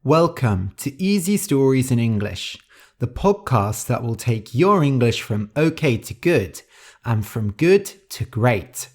Welcome to Easy Stories in English, the podcast that will take your English from okay to good and from good to great.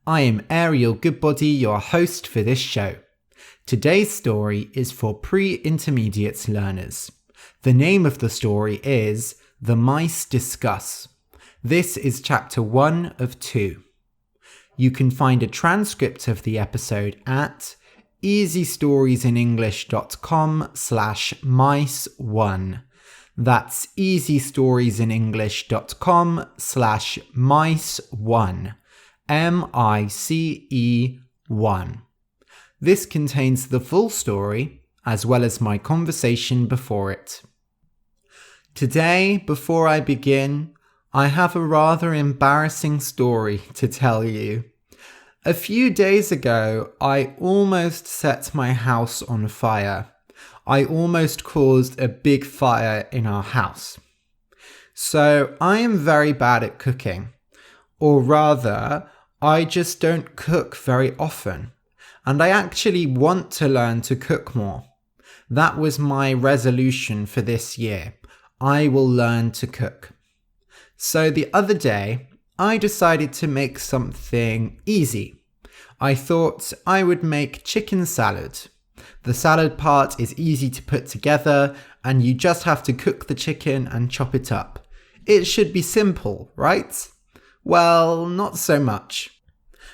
I am Ariel Goodbody, your host for this show. Today's story is for pre-intermediate learners. The name of the story is The Mice Discuss. This is chapter 1 of 2. You can find a transcript of the episode at easystoriesinenglish.com/mice1. That's easystoriesinenglish.com/mice1. MICE1. This contains the full story as well as my conversation before it. Today, before I begin, I have a rather embarrassing story to tell you. A few days ago, I almost set my house on fire. I almost caused a big fire in our house. So I am very bad at cooking. Or rather, I just don't cook very often. And I actually want to learn to cook more. That was my resolution for this year. I will learn to cook. So the other day, I decided to make something easy. I thought I would make chicken salad. The salad part is easy to put together and you just have to cook the chicken and chop it up. It should be simple, right? Well, not so much.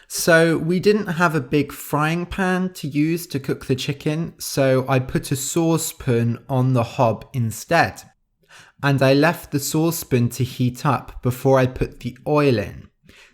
So we didn't have a big frying pan to use to cook the chicken, so I put a saucepan on the hob instead. And I left the saucepan to heat up before I put the oil in.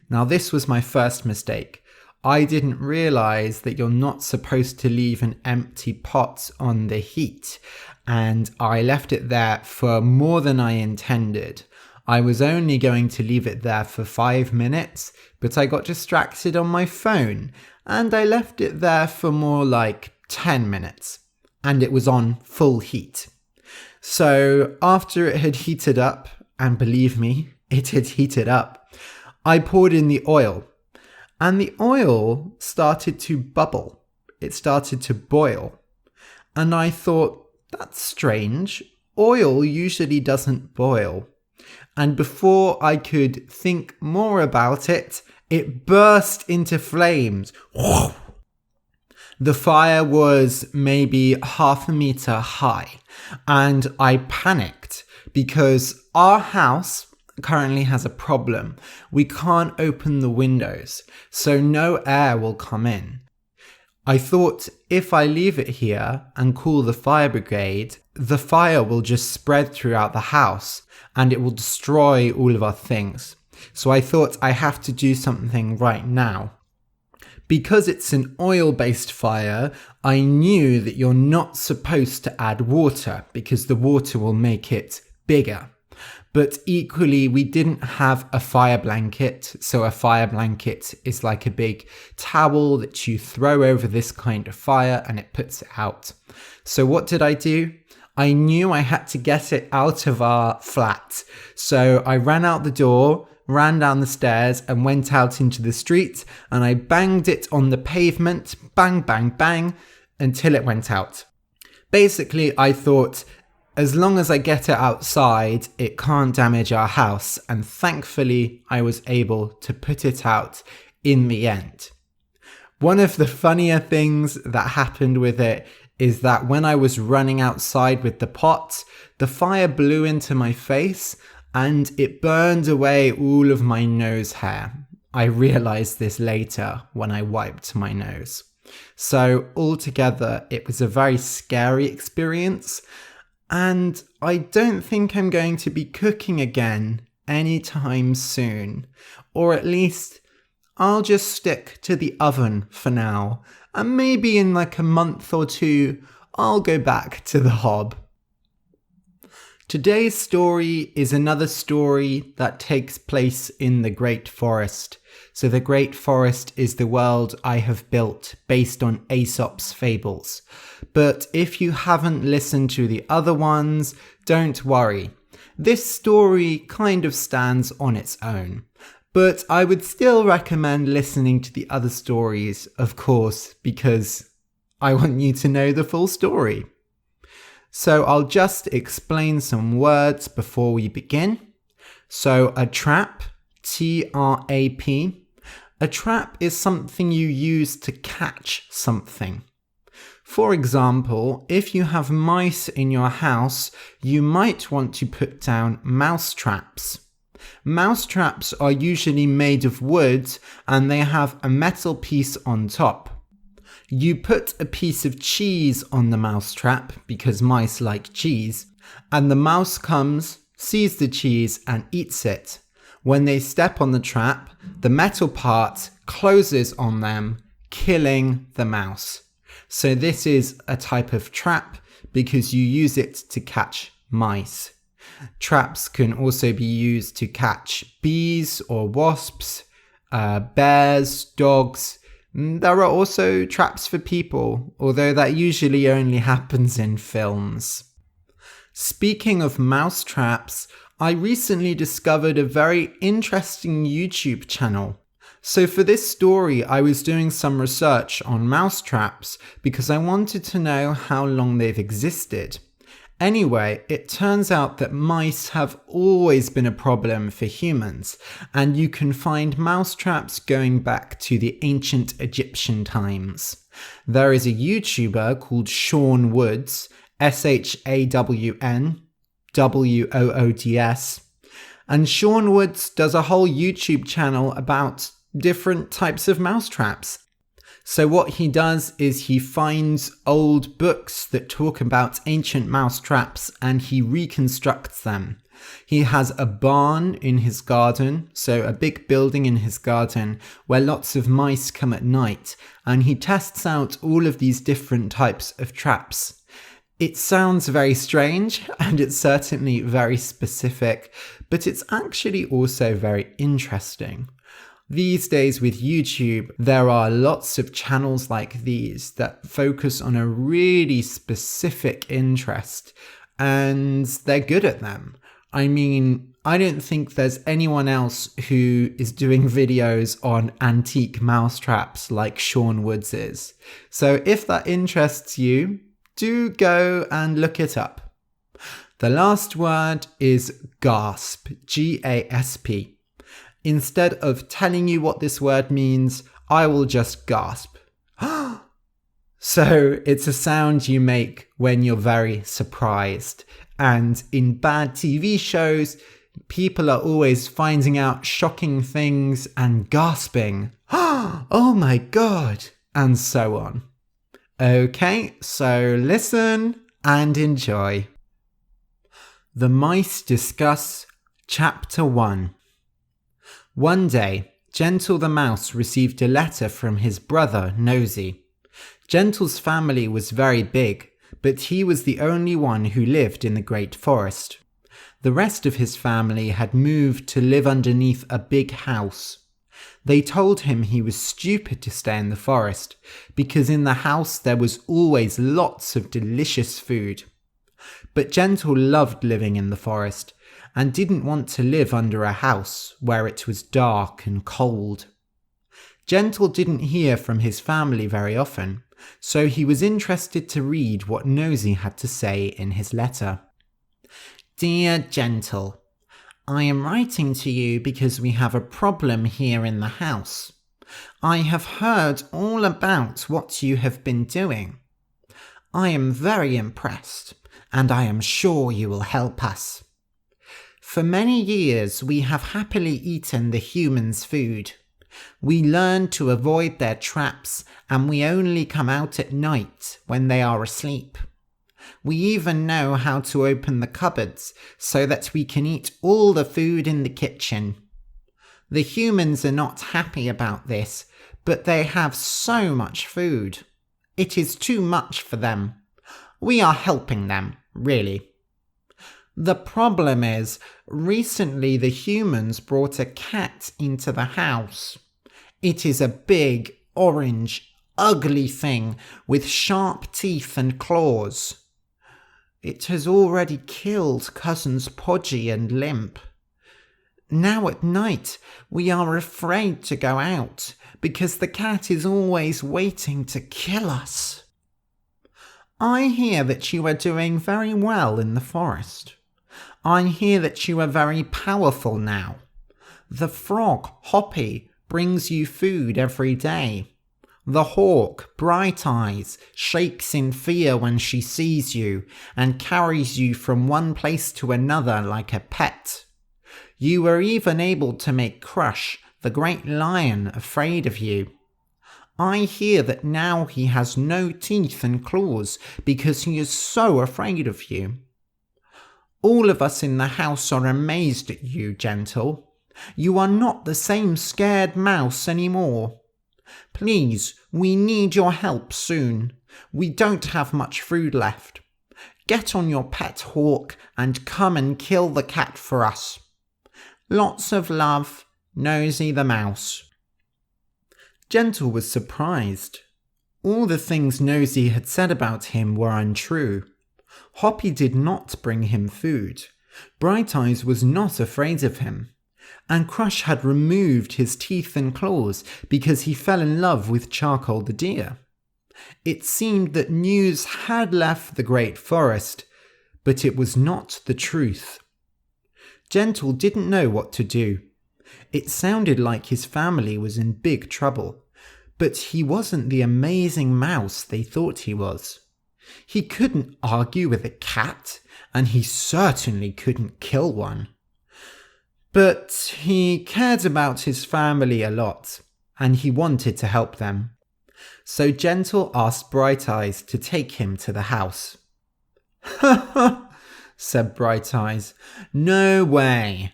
Now this was my first mistake. I didn't realize that you're not supposed to leave an empty pot on the heat, and I left it there for more than I intended. I was only going to leave it there for 5 minutes, but I got distracted on my phone, and I left it there for more like 10 minutes, and it was on full heat. So after it had heated up, and believe me, it had heated up, I poured in the oil, and the oil started to bubble. It started to boil, and I thought, that's strange. Oil usually doesn't boil. And before I could think more about it, it burst into flames. The fire was maybe 1/2 meter high, and I panicked because our house currently has a problem. We can't open the windows, so no air will come in. I thought if I leave it here and call the fire brigade, the fire will just spread throughout the house and it will destroy all of our things. So I thought I have to do something right now. Because it's an oil-based fire, I knew that you're not supposed to add water because the water will make it bigger. But equally, we didn't have a fire blanket. So a fire blanket is like a big towel that you throw over this kind of fire and it puts it out. So what did I do? I knew I had to get it out of our flat. So I ran out the door, ran down the stairs and went out into the street, and I banged it on the pavement, bang, bang, bang, until it went out. Basically, I thought, as long as I get it outside, it can't damage our house, and thankfully, I was able to put it out in the end. One of the funnier things that happened with it is that when I was running outside with the pot, the fire blew into my face, and it burned away all of my nose hair. I realized this later when I wiped my nose. So altogether, it was a very scary experience, and I don't think I'm going to be cooking again anytime soon. Or at least, I'll just stick to the oven for now, and maybe in like a month or two, I'll go back to the hob. Today's story is another story that takes place in the Great Forest. So the Great Forest is the world I have built based on Aesop's Fables. But if you haven't listened to the other ones, don't worry. This story kind of stands on its own. But I would still recommend listening to the other stories, of course, because I want you to know the full story. So I'll just explain some words before we begin. So a trap, T-R-A-P. A trap is something you use to catch something. For example, if you have mice in your house, you might want to put down mouse traps. Mouse traps are usually made of wood and they have a metal piece on top. You put a piece of cheese on the mouse trap because mice like cheese, and the mouse comes, sees the cheese and eats it. When they step on the trap, the metal part closes on them, killing the mouse. So this is a type of trap because you use it to catch mice. Traps can also be used to catch bees or wasps, bears, dogs. There are also traps for people, although that usually only happens in films. Speaking of mouse traps, I recently discovered a very interesting YouTube channel. So for this story, I was doing some research on mouse traps because I wanted to know how long they've existed. Anyway, it turns out that mice have always been a problem for humans, and you can find mouse traps going back to the ancient Egyptian times. There is a YouTuber called Shawn Woods, SHAWN WOODS, and Shawn Woods does a whole YouTube channel about different types of mouse traps. So what he does is he finds old books that talk about ancient mouse traps and he reconstructs them. He has a barn in his garden, so a big building in his garden where lots of mice come at night, and he tests out all of these different types of traps. It sounds very strange and it's certainly very specific, but it's actually also very interesting. These days with YouTube, there are lots of channels like these that focus on a really specific interest, and they're good at them. I mean, I don't think there's anyone else who is doing videos on antique mouse traps like Shawn Woods is. So if that interests you, do go and look it up. The last word is gasp, G-A-S-P. Instead of telling you what this word means, I will just gasp. So it's a sound you make when you're very surprised. And in bad TV shows, people are always finding out shocking things and gasping. Oh my God! And so on. Okay, so listen and enjoy. The Mice Discuss Chapter 1. One day, Gentle the Mouse received a letter from his brother, Nosy. Gentle's family was very big, but he was the only one who lived in the great forest. The rest of his family had moved to live underneath a big house. They told him he was stupid to stay in the forest, because in the house there was always lots of delicious food. But Gentle loved living in the forest, and didn't want to live under a house where it was dark and cold. Gentle didn't hear from his family very often, so he was interested to read what Nosy had to say in his letter. Dear Gentle, I am writing to you because we have a problem here in the house. I have heard all about what you have been doing. I am very impressed, and I am sure you will help us. For many years, we have happily eaten the humans' food. We learned to avoid their traps, and we only come out at night when they are asleep. We even know how to open the cupboards so that we can eat all the food in the kitchen. The humans are not happy about this, but they have so much food. It is too much for them. We are helping them, really. The problem is, recently the humans brought a cat into the house. It is a big, orange, ugly thing with sharp teeth and claws. It has already killed cousins Podgy and Limp. Now at night, we are afraid to go out because the cat is always waiting to kill us. I hear that you are doing very well in the forest. I hear that you are very powerful now. The frog, Hoppy, brings you food every day. The hawk, Bright Eyes, shakes in fear when she sees you and carries you from one place to another like a pet. You were even able to make Crush, the great lion, afraid of you. I hear that now he has no teeth and claws because he is so afraid of you. All of us in the house are amazed at you, Gentle. You are not the same scared mouse anymore. Please, we need your help soon. We don't have much food left. Get on your pet hawk and come and kill the cat for us. Lots of love, Nosy the Mouse. Gentle was surprised. All the things Nosy had said about him were untrue. Hoppy did not bring him food. Bright Eyes was not afraid of him. And Crush had removed his teeth and claws because he fell in love with Charcoal the deer. It seemed that news had left the great forest, but it was not the truth. Gentle didn't know what to do. It sounded like his family was in big trouble, but he wasn't the amazing mouse they thought he was. He couldn't argue with a cat, and he certainly couldn't kill one. But he cared about his family a lot, and he wanted to help them. So Gentle asked Bright Eyes to take him to the house. "Ha ha," said Bright Eyes. "No way.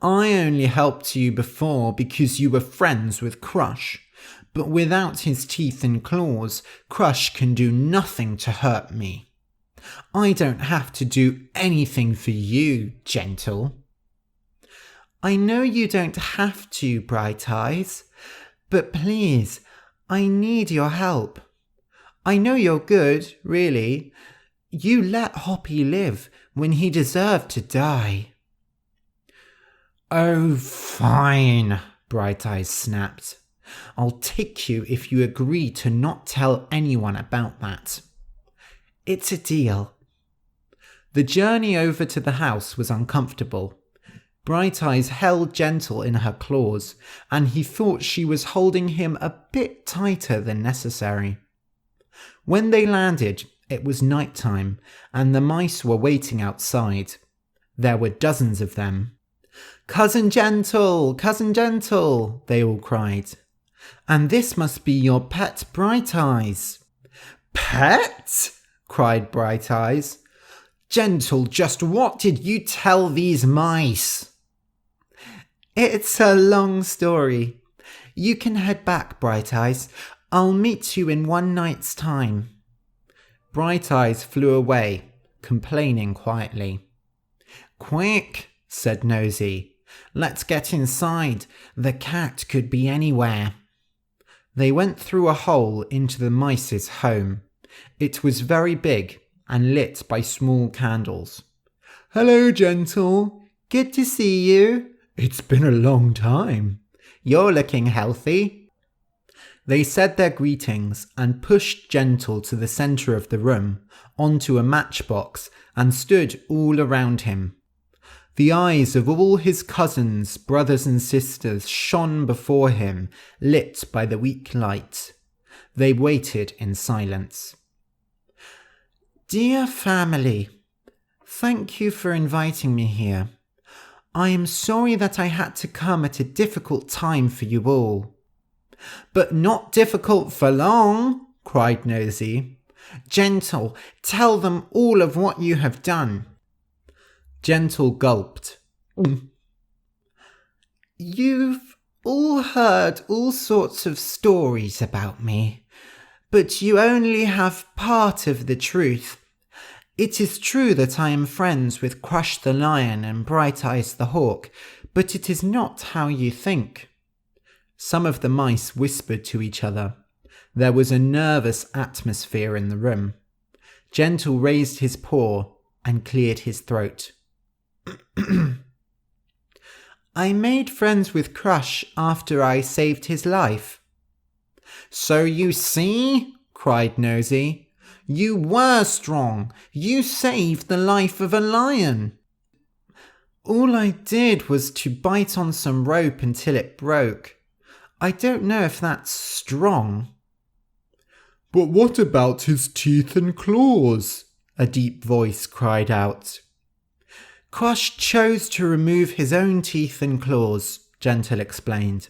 I only helped you before because you were friends with Crush. But without his teeth and claws, Crush can do nothing to hurt me. I don't have to do anything for you, Gentle." "I know you don't have to, Bright Eyes, but please, I need your help. I know you're good, really. You let Hoppy live when he deserved to die." "Oh, fine," Bright Eyes snapped. "I'll take you if you agree to not tell anyone about that. It's a deal." The journey over to the house was uncomfortable. Bright Eyes held Gentle in her claws, and he thought she was holding him a bit tighter than necessary. When they landed, it was night time, and the mice were waiting outside. There were dozens of them. Cousin Gentle, they all cried. "And this must be your pet Bright Eyes." "Pet?" cried Bright Eyes. "Gentle, just what did you tell these mice?" "It's a long story. You can head back, Bright Eyes. I'll meet you in one night's time." Bright Eyes flew away, complaining quietly. "Quick," said Nosy. "Let's get inside. The cat could be anywhere." They went through a hole into the mice's home. It was very big and lit by small candles. "Hello, Gentle. Good to see you. It's been a long time. You're looking healthy." They said their greetings and pushed Gentle to the centre of the room, onto a matchbox, and stood all around him. The eyes of all his cousins, brothers and sisters shone before him, lit by the weak light. They waited in silence. "Dear family, thank you for inviting me here. I am sorry that I had to come at a difficult time for you all." "But not difficult for long," cried Nosy. "Gentle, tell them all of what you have done." Gentle gulped. "You've all heard all sorts of stories about me, but you only have part of the truth. It is true that I am friends with Crush the Lion and Bright Eyes the Hawk, but it is not how you think." Some of the mice whispered to each other. There was a nervous atmosphere in the room. Gentle raised his paw and cleared his throat. "I made friends with Crush after I saved his life." "So you see," cried Nosy, You were strong. You saved the life of a lion. All I did was to bite on some rope until it broke. I don't know if that's strong. But what about his teeth and claws? A deep voice cried out. Crush chose to remove his own teeth and claws, Gentle explained.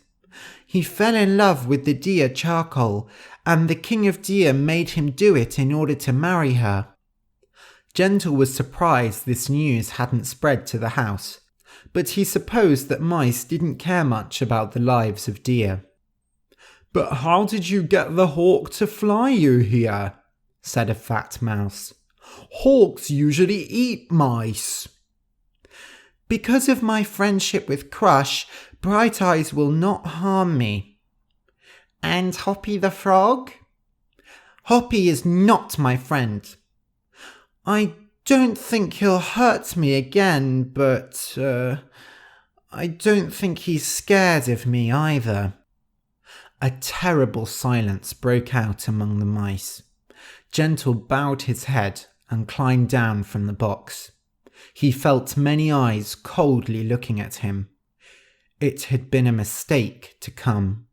He fell in love with the deer charcoal, and the king of deer made him do it in order to marry her. Gentle was surprised this news hadn't spread to the house, but he supposed that mice didn't care much about the lives of deer. But how did you get the hawk to fly you here? Said a fat mouse. Hawks usually eat mice. Because of my friendship with Crush, Bright Eyes will not harm me. And Hoppy the Frog? Hoppy is not my friend. I don't think he'll hurt me again, but I don't think he's scared of me either. A terrible silence broke out among the mice. Gentle bowed his head and climbed down from the box. He felt many eyes coldly looking at him. It had been a mistake to come.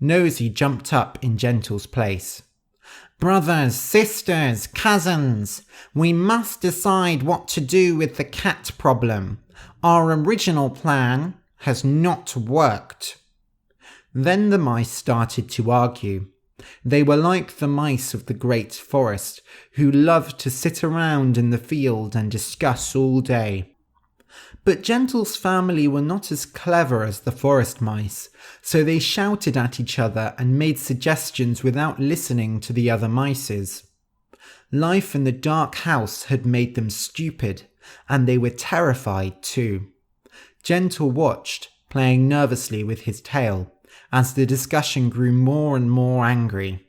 Nosy jumped up in Gentle's place. Brothers, sisters, cousins, we must decide what to do with the cat problem. Our original plan has not worked. Then the mice started to argue. They were like the mice of the great forest, who loved to sit around in the field and discuss all day. But Gentle's family were not as clever as the forest mice, so they shouted at each other and made suggestions without listening to the other mices. Life in the dark house had made them stupid, and they were terrified too. Gentle watched, playing nervously with his tail, as the discussion grew more and more angry.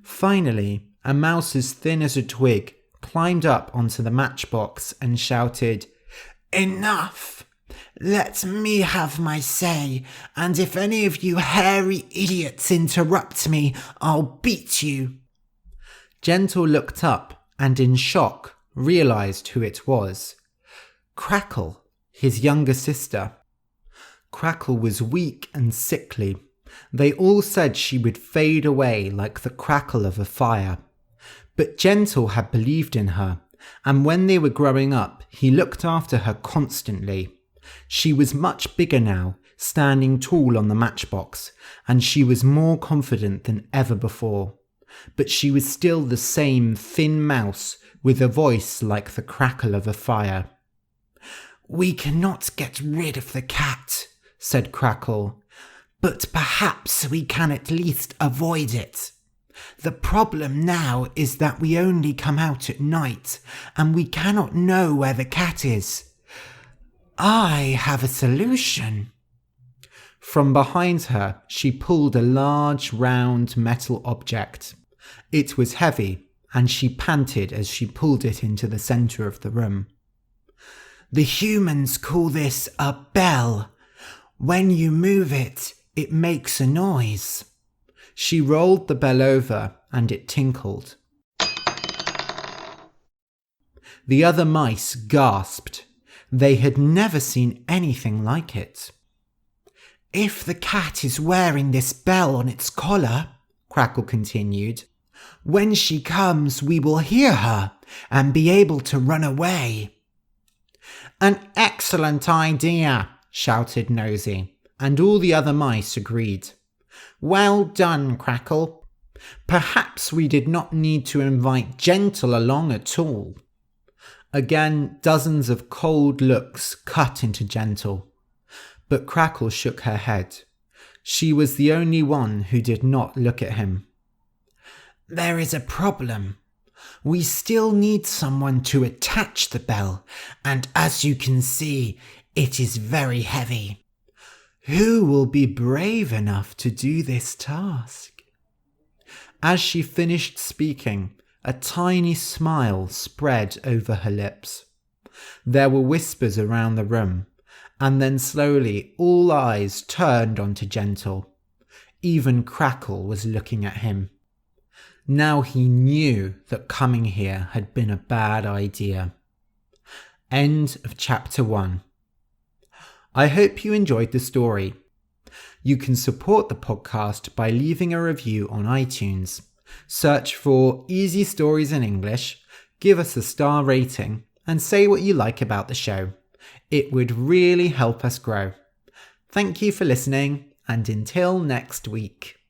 Finally, a mouse as thin as a twig climbed up onto the matchbox and shouted, Enough! Let me have my say, and if any of you hairy idiots interrupt me, I'll beat you. Gentle looked up and in shock realized who it was. Crackle, his younger sister. Crackle was weak and sickly. They all said she would fade away like the crackle of a fire. But Gentle had believed in her, and when they were growing up, he looked after her constantly. She was much bigger now, standing tall on the matchbox, and she was more confident than ever before. But she was still the same thin mouse with a voice like the crackle of a fire. We cannot get rid of the cat, said Crackle, but perhaps we can at least avoid it. The problem now is that we only come out at night, and we cannot know where the cat is. I have a solution. From behind her, she pulled a large, round metal object. It was heavy, and she panted as she pulled it into the centre of the room. The humans call this a bell. When you move it, it makes a noise. She rolled the bell over and it tinkled. The other mice gasped. They had never seen anything like it. If the cat is wearing this bell on its collar, Crackle continued, when she comes we will hear her and be able to run away. An excellent idea, shouted Nosy, and all the other mice agreed. Well done, Crackle. Perhaps we did not need to invite Gentle along at all. Again, dozens of cold looks cut into Gentle, but Crackle shook her head. She was the only one who did not look at him. There is a problem. We still need someone to attach the bell, and as you can see, it is very heavy. Who will be brave enough to do this task? As she finished speaking, a tiny smile spread over her lips. There were whispers around the room, and then slowly all eyes turned onto Gentle. Even Crackle was looking at him. Now he knew that coming here had been a bad idea. End of chapter 1. I hope you enjoyed the story. You can support the podcast by leaving a review on iTunes. Search for Easy Stories in English, give us a star rating, and say what you like about the show. It would really help us grow. Thank you for listening, and until next week.